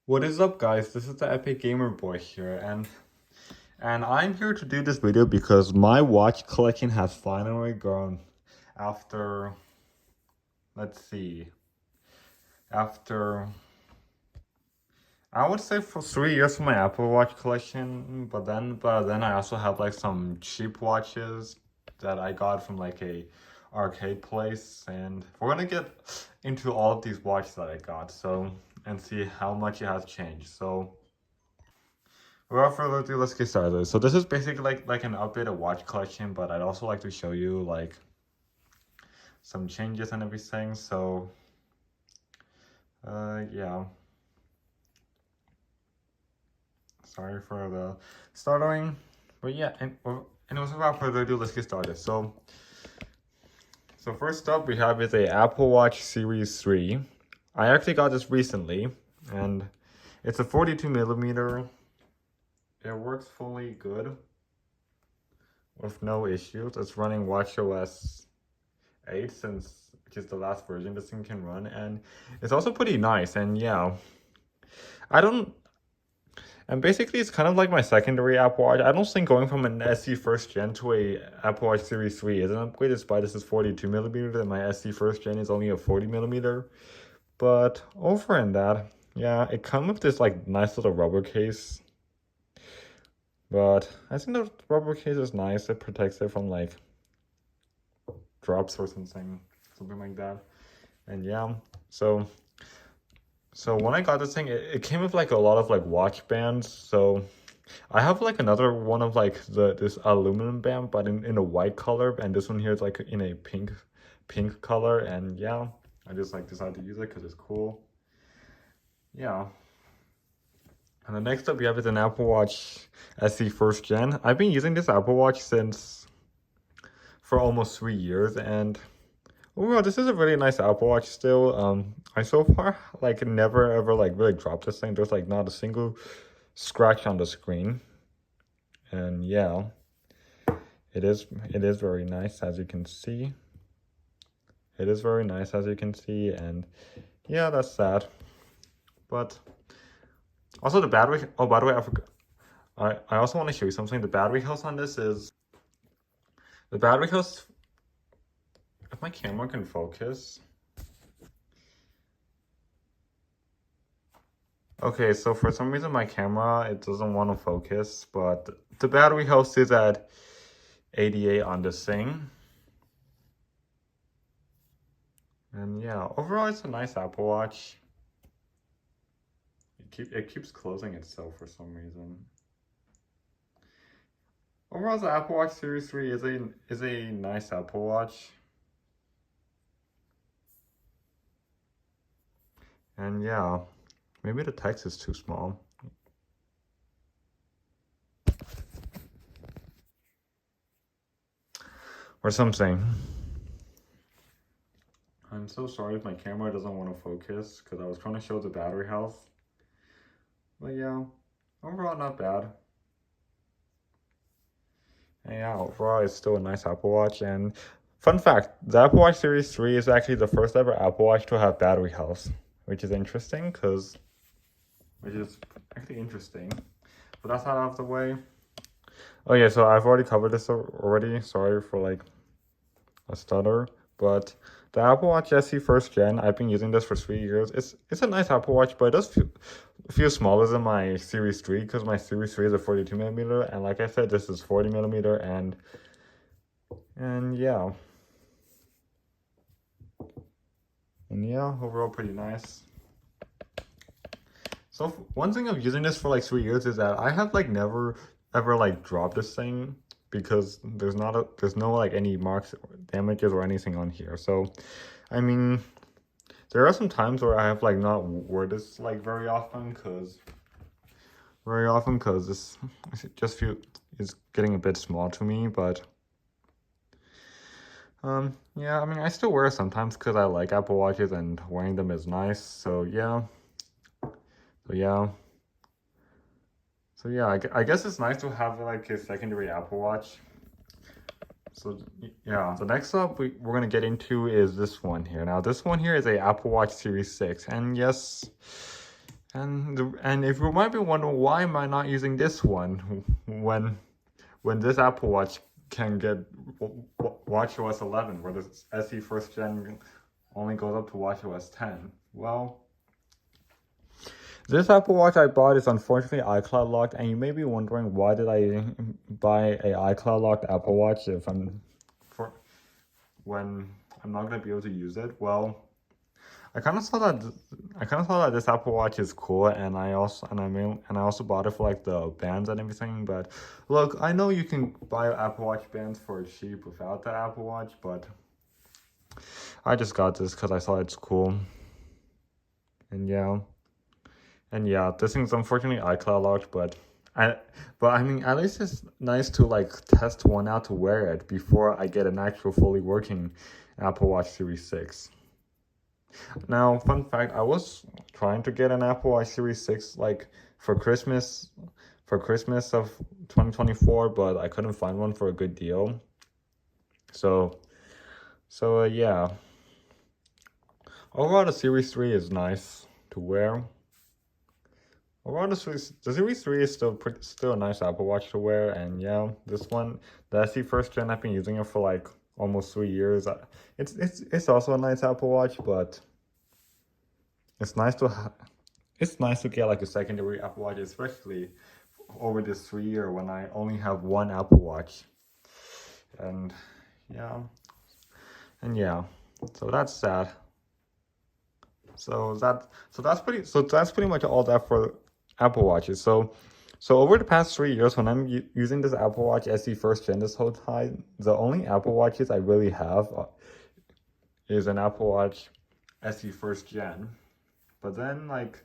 What is up, guys? This is the Epic Gamer Boy here, and I'm here to do this video because my watch collection has finally grown after, let's see, after I would say for 3 years for my Apple Watch collection, but then I also have like some cheap watches that I got from like a arcade place, and we're gonna get into all of these watches that I got, so and see how much it has changed. So without further ado, let's get started. So this is basically like an updated watch collection, but I'd also like to show you like some changes and everything. So yeah. Sorry for the stuttering. But yeah, and without further ado, let's get started. So first up we have is a Apple Watch Series 3. I actually got this recently, and it's a 42 millimeter. It works fully good with no issues. It's running watchOS 8 which is the last version this thing can run, and it's also pretty nice. And yeah, I don't and basically it's kind of like my secondary Apple Watch. I don't think going from an SE first gen to a Apple Watch Series 3 is an upgrade, despite this is 42 millimeter and my SE first gen is only a 40 millimeter. But over in that, yeah, it comes with this like nice little rubber case. But I think the rubber case is nice. It protects it from like drops or something like that. And yeah, so when I got this thing, it came with like a lot of like watch bands. So I have like another one of like this aluminum band, but in a white color, and this one here is like in a pink color. And yeah, I just like decided to use it because it's cool. Yeah. And the next up we have is an Apple Watch SE first gen. I've been using this Apple Watch for almost 3 years, and overall this is a really nice Apple Watch still. I so far like never ever like really dropped this thing. There's like not a single scratch on the screen. And yeah, it is very nice, as you can see. It is very nice, as you can see. And yeah, that's sad. But also the battery, oh, by the way, I forgot, I also want to show you something. The battery health on this is, the battery health, if my camera can focus. Okay, so for some reason my camera, it doesn't want to focus, but the battery health is at 88 on this thing. And yeah, overall it's a nice Apple Watch. It keeps closing itself for some reason. Overall, the Apple Watch Series 3 is a nice Apple Watch. And yeah, maybe the text is too small. Or something. I'm so sorry if my camera doesn't want to focus, because I was trying to show the battery health. But yeah, overall not bad. And yeah, overall it's still a nice Apple Watch. And fun fact, the Apple Watch Series 3 is actually the first ever Apple Watch to have battery health, which is interesting, which is actually interesting. But that's not out of the way. Oh yeah, so I've already covered this already. Sorry for like a stutter. But the Apple Watch SE first gen, I've been using this for 3 years. It's a nice Apple Watch, but it does feel smaller than my Series 3, because my Series 3 is a 42 millimeter, and like I said, this is 40 millimeter, and yeah. And yeah, overall pretty nice. So one thing of using this for like 3 years is that I have like never ever like dropped this thing, because there's no like any marks, damages, or anything on here. So I mean, there are some times where I have like not wore this like very often, because this just is getting a bit small to me. But yeah, I mean, I still wear it sometimes because I like Apple Watches and wearing them is nice. So yeah. So yeah, I guess it's nice to have like a secondary Apple Watch. So yeah, the next up we're gonna get into is this one here. Now this one here is a Apple Watch Series 6, and yes, And if you might be wondering why am I not using this one when this Apple Watch can get WatchOS 11, where the SE first gen only goes up to WatchOS 10. Well, this Apple Watch I bought is unfortunately iCloud locked, and you may be wondering why did I buy a iCloud locked Apple Watch when I'm not gonna be able to use it. Well, I kind of saw that this Apple Watch is cool, and I also bought it for like the bands and everything. But look, I know you can buy Apple Watch bands for cheap without the Apple Watch, but I just got this because I saw it's cool. And yeah, this thing's unfortunately iCloud locked, but I mean, at least it's nice to like test one out to wear it before I get an actual fully working Apple Watch Series 6. Now, fun fact, I was trying to get an Apple Watch Series 6 like for Christmas of 2024, but I couldn't find one for a good deal. So yeah. Overall, the Series 3 is nice to wear. Overall, the Series 3 is still a nice Apple Watch to wear, and yeah, this one, the SE first gen, I've been using it for like almost 3 years. It's also a nice Apple Watch, but it's nice to get like a secondary Apple Watch, especially over this 3 year when I only have one Apple Watch. And yeah, so that's sad. So that's pretty much all that for Apple Watches. So over the past 3 years, when I'm using this Apple Watch SE first gen this whole time, the only Apple Watches I really have is an Apple Watch SE first gen. But then like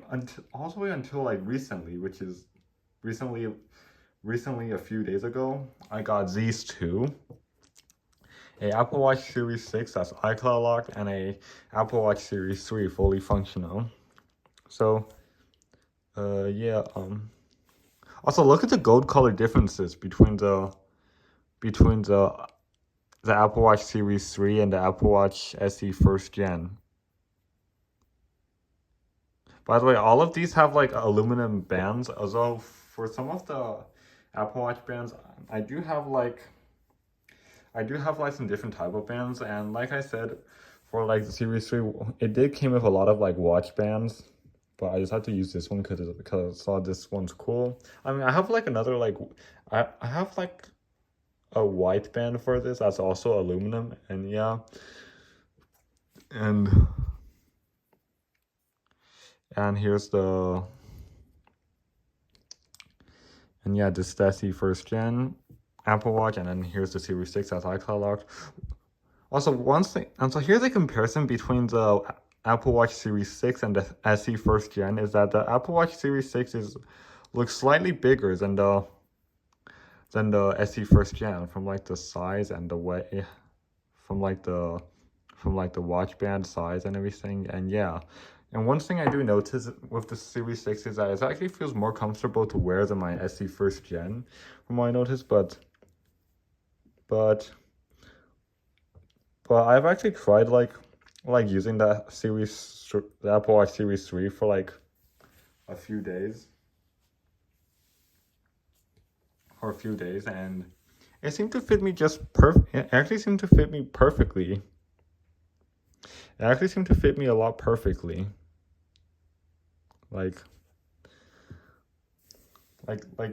until all the way until like recently, which is recently a few days ago, I got these two. A Apple Watch Series 6 that's iCloud locked, and a Apple Watch Series 3 fully functional. So yeah, also look at the gold color differences between the Apple Watch Series 3 and the Apple Watch SE first gen. By the way, all of these have like aluminum bands, although for some of the Apple Watch bands, I do have like some different type of bands, and like I said, for like the Series 3, it did came with a lot of like watch bands, but I just had to use this one because I saw this one's cool. I mean, I have like another like I have like a white band for this that's also aluminum, and yeah, and here's the this SE first gen Apple Watch, and then here's the Series 6 that's iCloud locked. Also, one thing, and so here's a comparison between the Apple Watch Series 6 and the SE first gen is that the Apple Watch Series 6 looks slightly bigger than the SE first gen, from like the size and the way, from like the watch band size and everything. And yeah, and one thing I do notice with the Series 6 is that it actually feels more comfortable to wear than my SE first gen, from what I noticed. But I've actually tried like using the Apple Watch Series 3 for like a few days, and it seemed to fit me it actually seemed to fit me perfectly. It actually seemed to fit me a lot perfectly. Like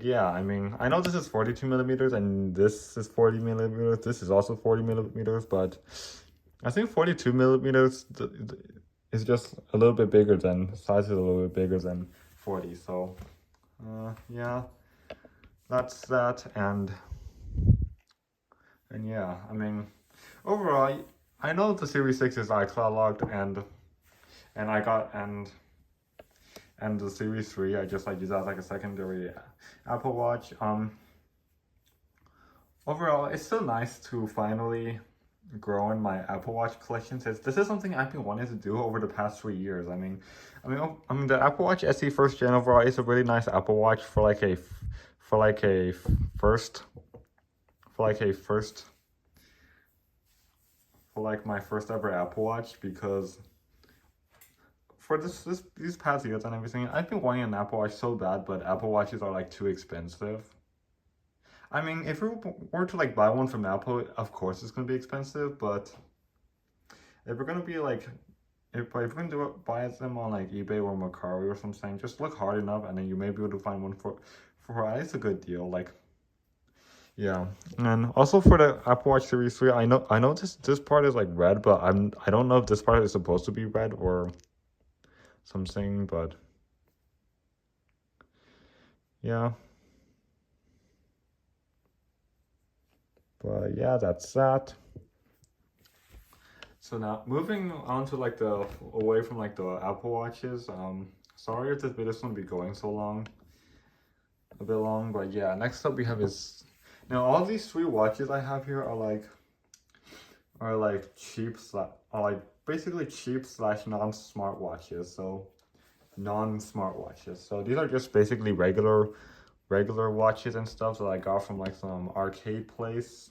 yeah, I mean, I know this is 42 millimeters and this is 40 millimeters. This is also 40 millimeters, but I think 42 millimeters is just a little bit bigger than, size is a little bit bigger than 40. So, yeah, that's that. And yeah, I mean, overall, I know the Series 6 is iCloud locked, and the Series 3, I just like use that as like a secondary Apple Watch. Overall, it's still nice to finally grow in my Apple Watch collection, since this is something I've been wanting to do over the past 3 years. I mean, the Apple Watch SE first gen overall is a really nice Apple Watch for like a my first ever Apple Watch, because for these past years and everything, I've been wanting an Apple Watch so bad, but Apple Watches are like too expensive. I mean, if we were to like buy one from Apple, of course it's gonna be expensive, but if we're gonna be like, if we're gonna buy them on like eBay or Mercari or something, just look hard enough, and then you may be able to find one for at least a good deal. Like, yeah. And also for the Apple Watch Series 3, I know this part is like red, but I don't know if this part is supposed to be red or something, but yeah. But yeah, that's that. So now moving on to like the away from like the Apple Watches. Sorry if this video is gonna be going so long, a bit long, but yeah. Next up we have is now all these three watches I have here are like cheap are like basically cheap slash non-smart watches. So non-smart watches. So these are just basically regular watches and stuff that I got from like some arcade place.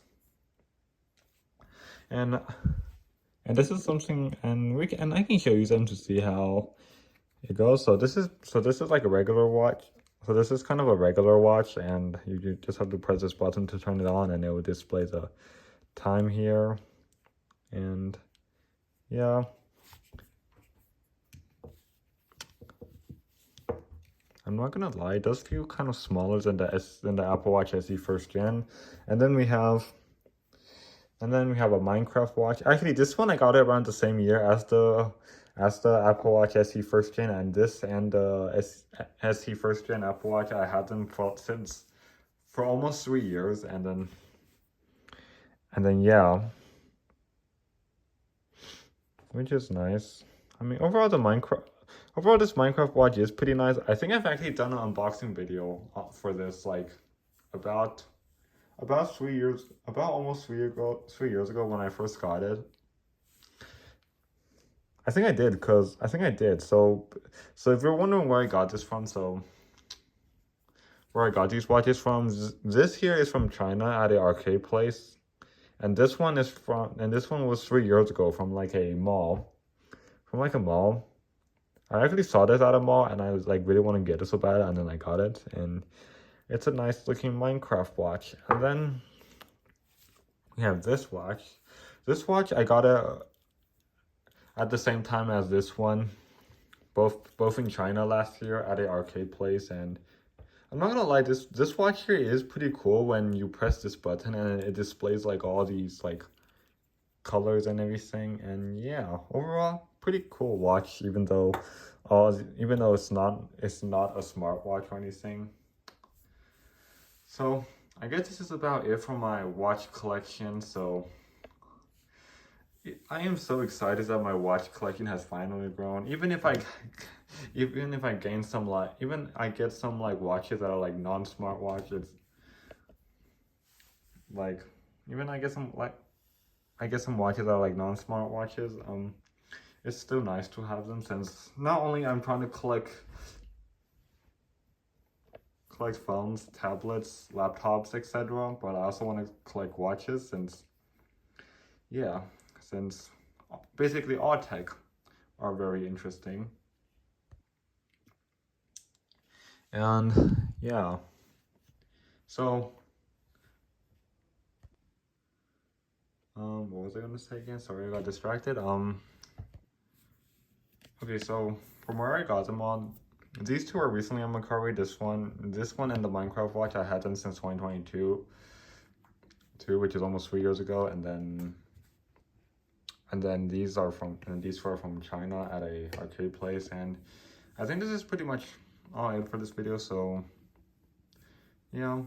And this is something, and I can show you them to see how it goes. So this is like a regular watch. So this is kind of a regular watch, and you just have to press this button to turn it on, and it will display the time here. And yeah, I'm not gonna lie, it does feel kind of smaller than the Apple Watch SE first gen. And then we have a Minecraft watch. Actually, this one I got it around the same year as the Apple Watch SE first gen, and the SE first gen Apple Watch I had them for almost 3 years, and then yeah, which is nice. I mean, overall this Minecraft watch is pretty nice. I think I've actually done an unboxing video for this like about almost 3 years ago when I first got it. I think I did. So if you're wondering where I got this from, where I got these watches from, this here is from China at an arcade place, and this one was 3 years ago from like a mall. I actually saw this at a mall, and I was like really want to get it so bad, and then I got it, and it's a nice looking Minecraft watch. And then we have this watch. This watch I got it at the same time as this one, both in China last year at an arcade place. And I'm not gonna lie, this watch here is pretty cool when you press this button and it displays like all these like colors and everything. And yeah, overall pretty cool watch, even though it's not a smartwatch or anything. So I guess this is about it for my watch collection. So I am so excited that my watch collection has finally grown. Even if I gain some I get some like watches that are like non-smart watches. Like I get some watches that are like non-smart watches. It's still nice to have them, since not only I'm trying to collect phones, tablets, laptops, etc., but I also want to collect watches, since basically all tech are very interesting. And yeah, so what was I gonna say again? Sorry, I got distracted. Okay, so from where I got them on, these two are recently on Mercari. This one and the Minecraft watch, I had them since 2022, which is almost 3 years ago. And then these were from China at a arcade place. And I think this is pretty much all it for this video. So yeah,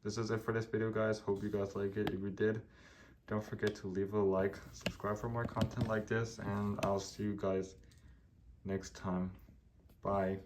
this is it for this video, guys. Hope you guys like it. If you did, don't forget to leave a like, subscribe for more content like this, and I'll see you guys next time. Bye.